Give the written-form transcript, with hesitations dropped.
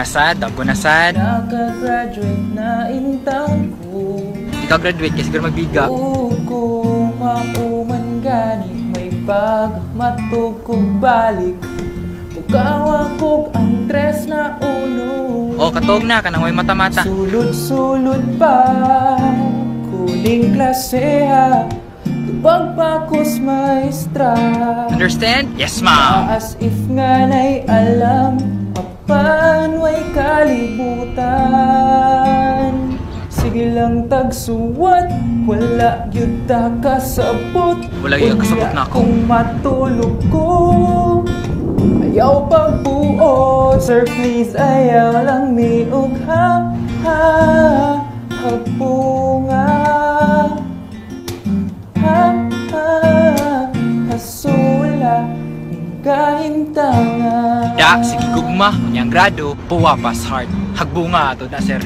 na sad, dagko na sad. Naka-graduate na intang ko. Ikaw graduate kasi siguro magbiga. Kung mauman gani may pagmatog kong balik. Tukawa kog ang tres na ulo. O, katog na, kanang may mata-mata. Sulod-sulod pa, kuling klase ha. Pagpakos maestra. Understand? Yes, ma'am. As if nga na'y alam, apan way kalibutan. Sige lang tagsuwat, wala yun ta kasabot. Wala yun kasabot na ako. Kung matulog ko, ayaw pagbuo. Sir please, ayaw lang miog ha, ha, hapunga. Hasula, kahintanga. Da, sige gugma, unyang grado, puwapas hard. Hagbunga ato na, sir.